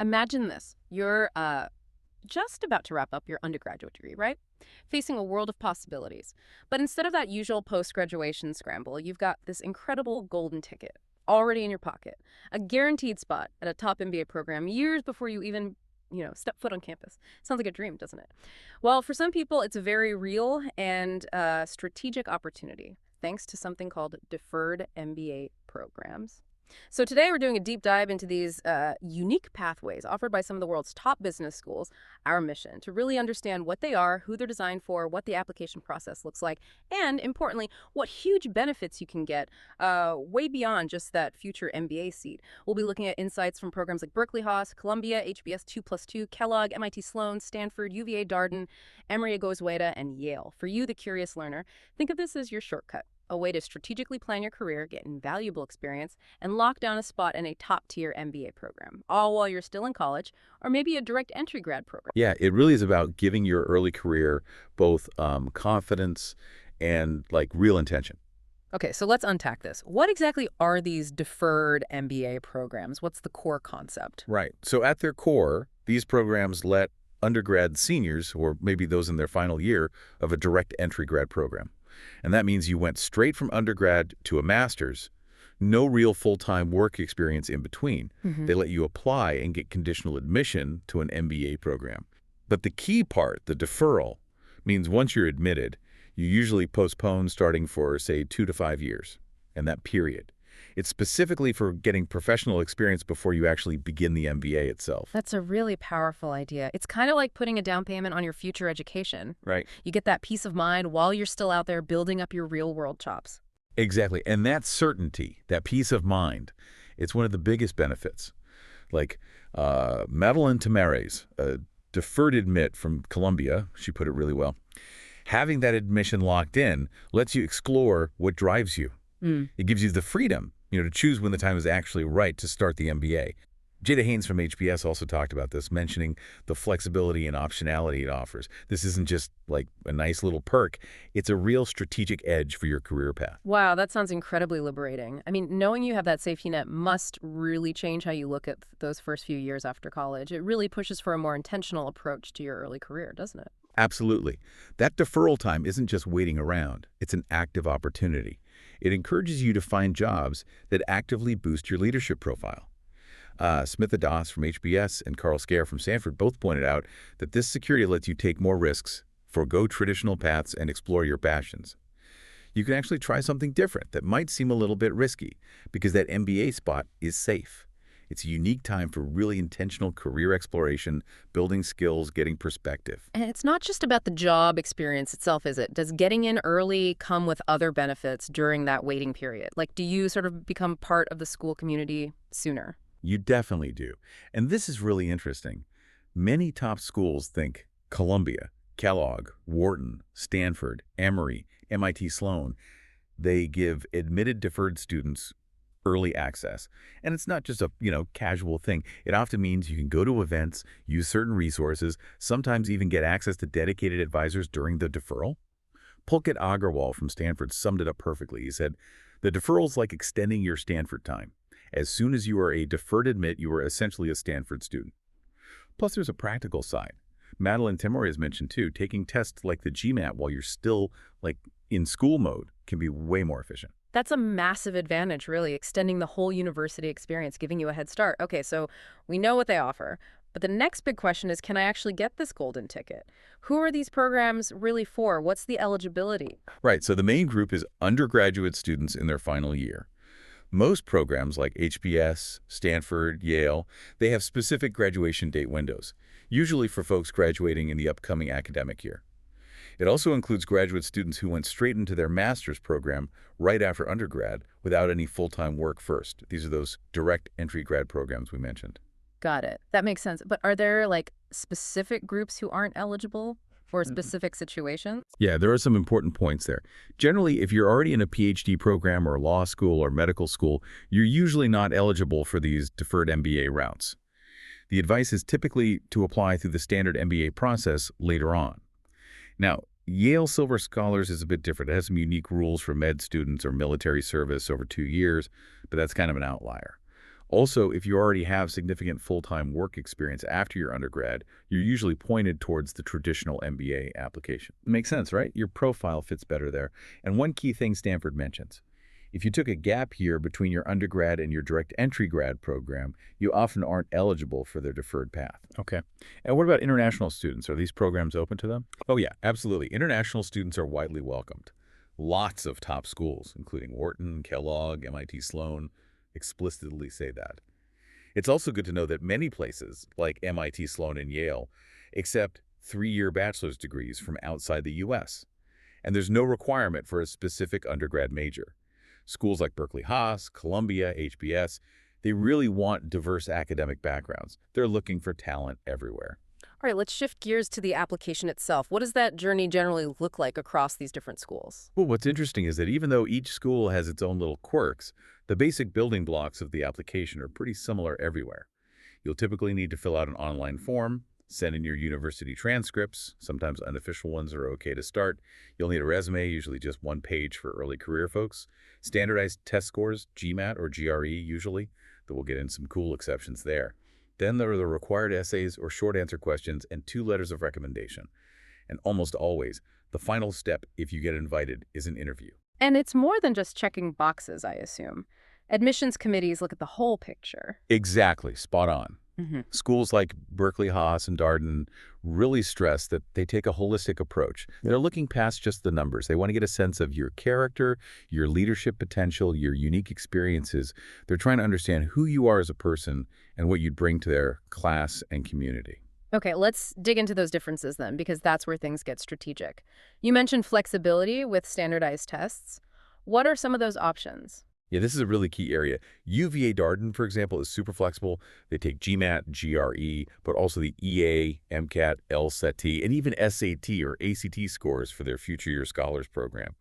Imagine this. You're just about to wrap up your undergraduate degree, right? Facing a world of possibilities. But instead of that usual post-graduation scramble, you've got this incredible golden ticket already in your pocket. A guaranteed spot at a top MBA program years before you even, step foot on campus. Sounds like a dream, doesn't it? Well, for some people, it's a very real and strategic opportunity, thanks to something called deferred MBA programs. So today we're doing a deep dive into these unique pathways offered by some of the world's top business schools. Our mission to really understand what they are, who they're designed for, what the application process looks like, and importantly, what huge benefits you can get way beyond just that future MBA seat. We'll be looking at insights from programs like Berkeley Haas, Columbia, HBS 2+2, Kellogg, MIT Sloan, Stanford, UVA Darden, Emory Goizueta, and Yale. For you, the curious learner, think of this as your shortcut. A way to strategically plan your career, get invaluable experience, and lock down a spot in a top-tier MBA program, all while you're still in college, or maybe a direct entry grad program. Yeah, it really is about giving your early career both confidence and real intention. Okay, so let's unpack this. What exactly are these deferred MBA programs? What's the core concept? Right. So at their core, these programs let undergrad seniors, or maybe those in their final year, of a direct entry grad program. And that means you went straight from undergrad to a master's, no real full-time work experience in between. They let you apply and get conditional admission to an MBA program. But the key part, the deferral, means once you're admitted, you usually postpone starting for, say, 2 to 5 years, and that period. It's specifically for getting professional experience before you actually begin the MBA itself. That's a really powerful idea. It's kind of like putting a down payment on your future education. Right. You get that peace of mind while you're still out there building up your real-world chops. Exactly. And that certainty, that peace of mind, it's one of the biggest benefits. Like Madeline Tamares, a deferred admit from Columbia, she put it really well. Having that admission locked in lets you explore what drives you. It gives you the freedom, to choose when the time is actually right to start the MBA. Jada Haynes from HBS also talked about this, mentioning the flexibility and optionality it offers. This isn't just like a nice little perk. It's a real strategic edge for your career path. Wow, that sounds incredibly liberating. I mean, knowing you have that safety net must really change how you look at those first few years after college. It really pushes for a more intentional approach to your early career, doesn't it? Absolutely. That deferral time isn't just waiting around. It's an active opportunity. It encourages you to find jobs that actively boost your leadership profile. Smitha Das from HBS and Carl Scare from Stanford both pointed out that this security lets you take more risks, forego traditional paths, and explore your passions. You can actually try something different that might seem a little bit risky because that MBA spot is safe. It's a unique time for really intentional career exploration, building skills, getting perspective. And it's not just about the job experience itself, is it? Does getting in early come with other benefits during that waiting period? Like, do you sort of become part of the school community sooner? You definitely do. And this is really interesting. Many top schools think Columbia, Kellogg, Wharton, Stanford, Emory, MIT Sloan. They give admitted deferred students early access. And it's not just a, casual thing. It often means you can go to events, use certain resources, sometimes even get access to dedicated advisors during the deferral. Pulkit Agarwal from Stanford summed it up perfectly. He said, the deferral is like extending your Stanford time. As soon as you are a deferred admit, you are essentially a Stanford student. Plus, there's a practical side. Madeline Timory has mentioned, too, taking tests like the GMAT while you're still, in school mode can be way more efficient. That's a massive advantage, really, extending the whole university experience, giving you a head start. Okay, so we know what they offer. But the next big question is, can I actually get this golden ticket? Who are these programs really for? What's the eligibility? Right, so the main group is undergraduate students in their final year. Most programs like HBS, Stanford, Yale, they have specific graduation date windows, usually for folks graduating in the upcoming academic year. It also includes graduate students who went straight into their master's program right after undergrad without any full-time work first. These are those direct entry grad programs we mentioned. Got it. That makes sense. But are there specific groups who aren't eligible for specific situations? Yeah, there are some important points there. Generally, if you're already in a PhD program or law school or medical school, you're usually not eligible for these deferred MBA routes. The advice is typically to apply through the standard MBA process later on. Now, Yale Silver Scholars is a bit different. It has some unique rules for med students or military service over 2 years, but that's kind of an outlier. Also, if you already have significant full-time work experience after your undergrad, you're usually pointed towards the traditional MBA application. Makes sense, right? Your profile fits better there. And one key thing Stanford mentions, if you took a gap year between your undergrad and your direct entry grad program, you often aren't eligible for their deferred path. Okay. And what about international students? Are these programs open to them? Oh yeah, absolutely. International students are widely welcomed. Lots of top schools, including Wharton, Kellogg, MIT Sloan, explicitly say that. It's also good to know that many places, like MIT Sloan and Yale, accept 3-year bachelor's degrees from outside the U.S., and there's no requirement for a specific undergrad major. Schools like Berkeley Haas, Columbia, HBS, they really want diverse academic backgrounds. They're looking for talent everywhere. All right, let's shift gears to the application itself. What does that journey generally look like across these different schools? Well, what's interesting is that even though each school has its own little quirks, the basic building blocks of the application are pretty similar everywhere. You'll typically need to fill out an online form, send in your university transcripts. Sometimes unofficial ones are okay to start. You'll need a resume, usually just one page for early career folks. Standardized test scores, GMAT or GRE usually, though we'll get in some cool exceptions there. Then there are the required essays or short answer questions and 2 letters of recommendation. And almost always, the final step, if you get invited, is an interview. And it's more than just checking boxes, I assume. Admissions committees look at the whole picture. Exactly, spot on. Mm-hmm. Schools like Berkeley, Haas, and Darden really stress that they take a holistic approach. They're looking past just the numbers. They want to get a sense of your character, your leadership potential, your unique experiences. They're trying to understand who you are as a person and what you'd bring to their class and community. Okay, let's dig into those differences then, because that's where things get strategic. You mentioned flexibility with standardized tests. What are some of those options? Yeah, this is a really key area. UVA Darden, for example, is super flexible. They take GMAT, GRE, but also the EA, MCAT, LSAT, and even SAT or ACT scores for their future year scholars program.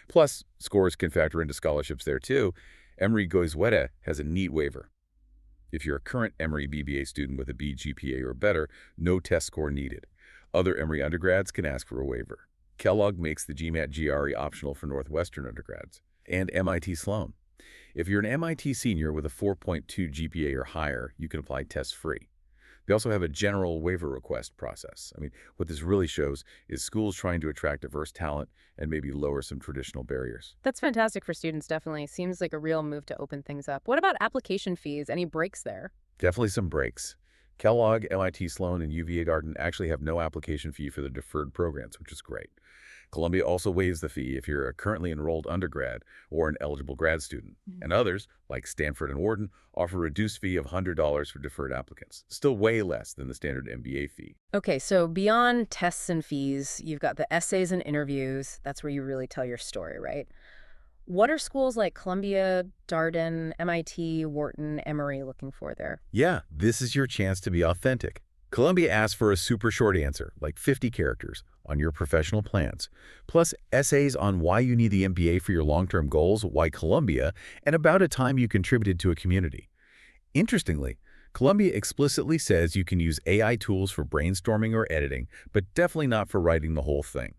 Plus, scores can factor into scholarships there too. Emory-GOALisB has a neat waiver. If you're a current Emory BBA student with a B GPA or better, no test score needed. Other Emory undergrads can ask for a waiver. Kellogg makes the GMAT GRE optional for Northwestern undergrads. And MIT Sloan. If you're an MIT senior with a 4.2 GPA or higher, you can apply test-free. They also have a general waiver request process. I mean, what this really shows is schools trying to attract diverse talent and maybe lower some traditional barriers. That's fantastic for students, definitely. Seems like a real move to open things up. What about application fees? Any breaks there? Definitely some breaks. Kellogg, MIT Sloan, and UVA Darden actually have no application fee for the deferred programs, which is great. Columbia also waives the fee if you're a currently enrolled undergrad or an eligible grad student. And others, like Stanford and Wharton, offer a reduced fee of $100 for deferred applicants, still way less than the standard MBA fee. Okay, so beyond tests and fees, you've got the essays and interviews. That's where you really tell your story, right? What are schools like Columbia, Darden, MIT, Wharton, Emory looking for there? Yeah, this is your chance to be authentic. Columbia asks for a super short answer, like 50 characters, on your professional plans, plus essays on why you need the MBA for your long-term goals, why Columbia, and about a time you contributed to a community. Interestingly, Columbia explicitly says you can use AI tools for brainstorming or editing, but definitely not for writing the whole thing.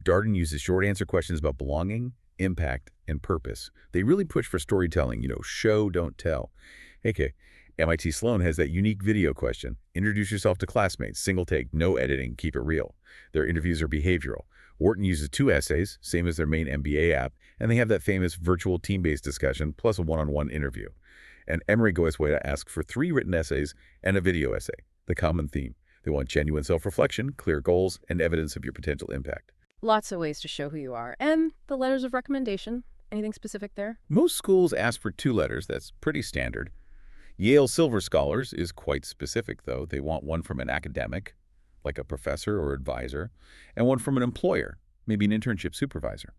Darden uses short answer questions about belonging, impact, and purpose. They really push for storytelling, show, don't tell. Okay. MIT Sloan has that unique video question. Introduce yourself to classmates, single take, no editing, keep it real. Their interviews are behavioral. Wharton uses 2 essays, same as their main MBA app, and they have that famous virtual team-based discussion plus a one-on-one interview. And Emory-GOALisB asks for 3 written essays and a video essay, the common theme. They want genuine self-reflection, clear goals, and evidence of your potential impact. Lots of ways to show who you are. And the letters of recommendation. Anything specific there? Most schools ask for 2 letters. That's pretty standard. Yale Silver Scholars is quite specific, though. They want one from an academic, like a professor or advisor, and one from an employer, maybe an internship supervisor.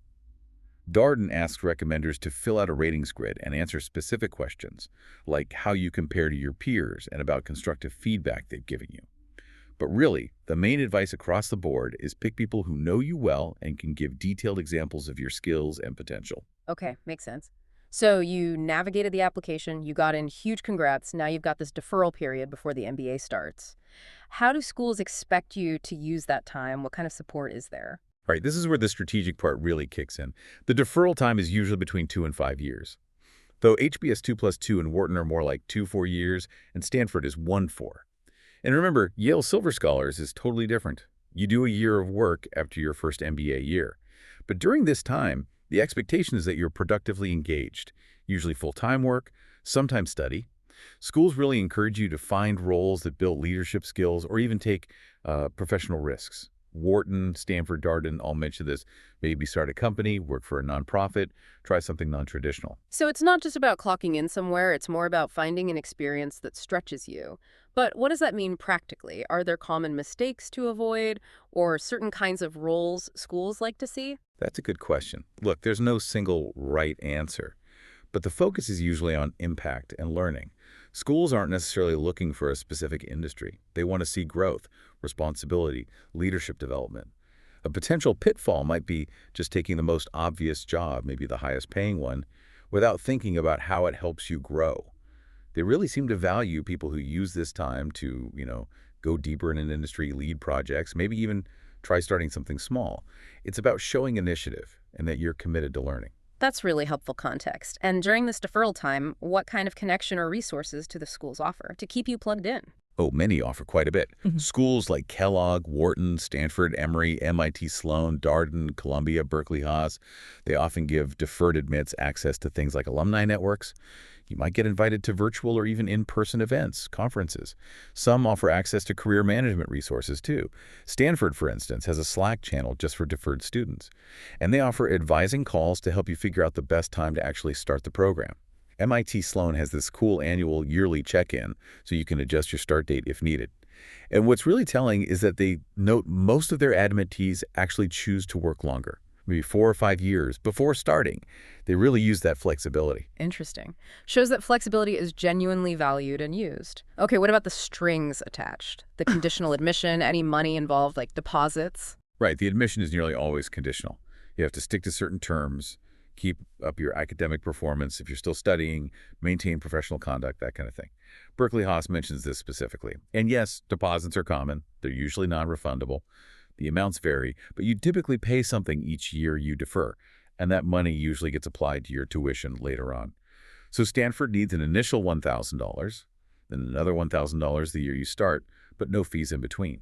Darden asks recommenders to fill out a ratings grid and answer specific questions, like how you compare to your peers and about constructive feedback they've given you. But really, the main advice across the board is pick people who know you well and can give detailed examples of your skills and potential. Okay, makes sense. So you navigated the application, you got in, huge congrats, now you've got this deferral period before the MBA starts. How do schools expect you to use that time? What kind of support is there? All right, this is where the strategic part really kicks in. The deferral time is usually between 2 and 5 years. though HBS 2+2 and Wharton are more like 2 4 years, and Stanford is 1 4. And remember, Yale Silver Scholars is totally different. You do a year of work after your first MBA year. But during this time, the expectation is that you're productively engaged, usually full-time work, sometimes study. Schools really encourage you to find roles that build leadership skills or even take professional risks. Wharton, Stanford, Darden all mention this. Maybe start a company, work for a nonprofit, try something non-traditional. So it's not just about clocking in somewhere, it's more about finding an experience that stretches you. But what does that mean practically? Are there common mistakes to avoid or certain kinds of roles schools like to see? That's a good question. Look, there's no single right answer, but the focus is usually on impact and learning. Schools aren't necessarily looking for a specific industry. They want to see growth, responsibility, leadership development. A potential pitfall might be just taking the most obvious job, maybe the highest paying one, without thinking about how it helps you grow. They really seem to value people who use this time to, go deeper in an industry, lead projects, maybe even try starting something small. It's about showing initiative and that you're committed to learning. That's really helpful context. And during this deferral time, what kind of connection or resources do the schools offer to keep you plugged in? Oh, many offer quite a bit. Schools like Kellogg, Wharton, Stanford, Emory, MIT Sloan, Darden, Columbia, Berkeley Haas, they often give deferred admits access to things like alumni networks. You might get invited to virtual or even in-person events, conferences. Some offer access to career management resources, too. Stanford, for instance, has a Slack channel just for deferred students. And they offer advising calls to help you figure out the best time to actually start the program. MIT Sloan has this cool annual yearly check-in, so you can adjust your start date if needed. And what's really telling is that they note most of their admittees actually choose to work longer, maybe 4 or 5 years before starting. They really use that flexibility. Interesting. Shows that flexibility is genuinely valued and used. Okay, what about the strings attached? The conditional admission, any money involved, like deposits? Right, the admission is nearly always conditional. You have to stick to certain terms, keep up your academic performance if you're still studying, maintain professional conduct, that kind of thing. Berkeley Haas mentions this specifically. And yes, deposits are common. They're usually non-refundable. The amounts vary, but you typically pay something each year you defer, and that money usually gets applied to your tuition later on. So Stanford needs an initial $1,000, then another $1,000 the year you start, but no fees in between.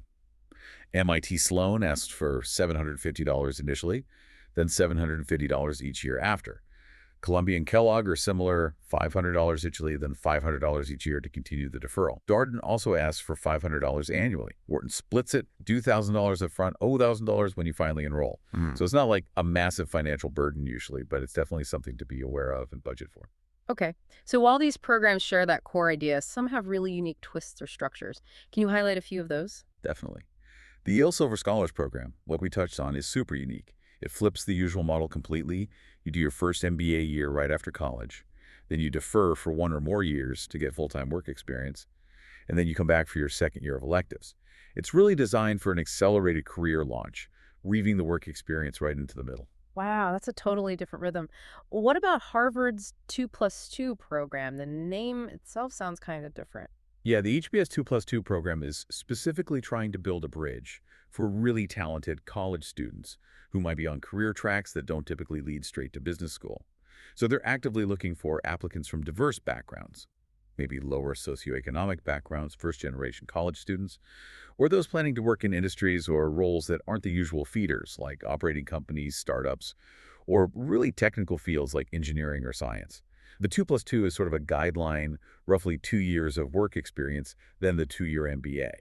MIT Sloan asks for $750 initially, then $750 each year after. Columbia and Kellogg are similar, $500 initially, then $500 each year to continue the deferral. Darden also asks for $500 annually. Wharton splits it, do $1,000 up front, owe $1,000 when you finally enroll. So it's not like a massive financial burden usually, but it's definitely something to be aware of and budget for. Okay. So while these programs share that core idea, some have really unique twists or structures. Can you highlight a few of those? Definitely. The Yale Silver Scholars Program, like we touched on, is super unique. It flips the usual model completely. You do your first MBA year right after college. Then you defer for 1 or more years to get full-time work experience. And then you come back for your second year of electives. It's really designed for an accelerated career launch, weaving the work experience right into the middle. Wow, that's a totally different rhythm. What about Harvard's 2+2 program? The name itself sounds kind of different. Yeah, the HBS 2+2 program is specifically trying to build a bridge for really talented college students who might be on career tracks that don't typically lead straight to business school. So they're actively looking for applicants from diverse backgrounds, maybe lower socioeconomic backgrounds, first-generation college students, or those planning to work in industries or roles that aren't the usual feeders, like operating companies, startups, or really technical fields like engineering or science. The 2+2 is sort of a guideline, roughly 2 years of work experience, then the 2-year MBA.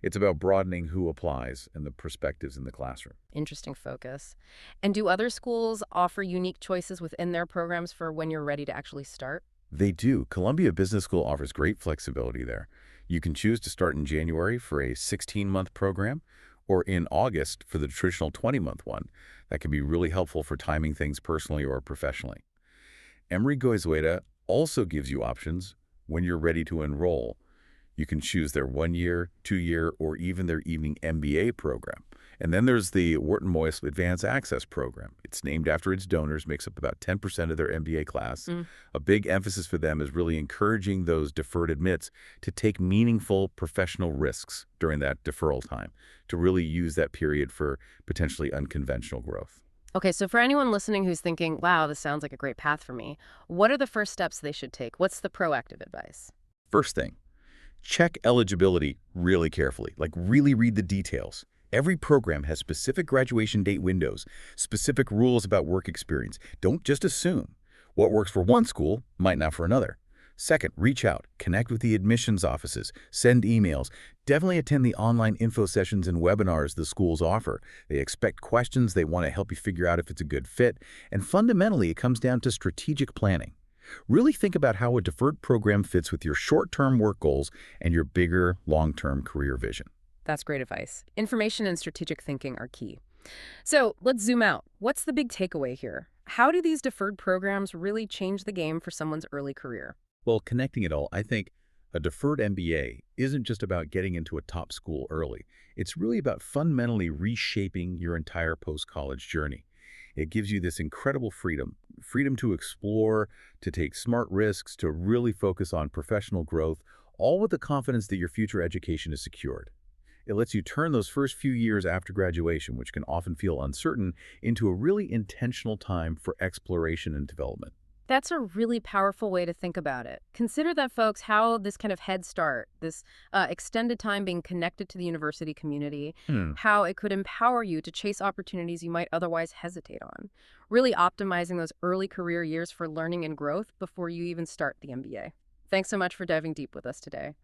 It's about broadening who applies and the perspectives in the classroom. Interesting focus. And do other schools offer unique choices within their programs for when you're ready to actually start? They do. Columbia Business School offers great flexibility there. You can choose to start in January for a 16-month program or in August for the traditional 20-month one. That can be really helpful for timing things personally or professionally. Emory Goizueta also gives you options when you're ready to enroll. You can choose their 1-year, 2-year, or even their evening MBA program. And then there's the Wharton Moist Advanced Access Program. It's named after its donors, makes up about 10% of their MBA class. A big emphasis for them is really encouraging those deferred admits to take meaningful professional risks during that deferral time, to really use that period for potentially unconventional growth. Okay, so for anyone listening who's thinking, wow, this sounds like a great path for me, what are the first steps they should take? What's the proactive advice? First thing, check eligibility really carefully, like really read the details. Every program has specific graduation date windows, specific rules about work experience. Don't just assume. What works for one school might not for another. Second, reach out, connect with the admissions offices, send emails. Definitely attend the online info sessions and webinars the schools offer. They expect questions, they want to help you figure out if it's a good fit, and fundamentally it comes down to strategic planning. Really think about how a deferred program fits with your short-term work goals and your bigger, long-term career vision. That's great advice. Information and strategic thinking are key. So let's zoom out. What's the big takeaway here? How do these deferred programs really change the game for someone's early career? Well, connecting it all, I think a deferred MBA isn't just about getting into a top school early. It's really about fundamentally reshaping your entire post-college journey. It gives you this incredible freedom to explore, to take smart risks, to really focus on professional growth, all with the confidence that your future education is secured. It lets you turn those first few years after graduation, which can often feel uncertain, into a really intentional time for exploration and development. That's a really powerful way to think about it. Consider that, folks, how this kind of head start, this extended time being connected to the university community, Hmm. how it could empower you to chase opportunities you might otherwise hesitate on, really optimizing those early career years for learning and growth before you even start the MBA. Thanks so much for diving deep with us today.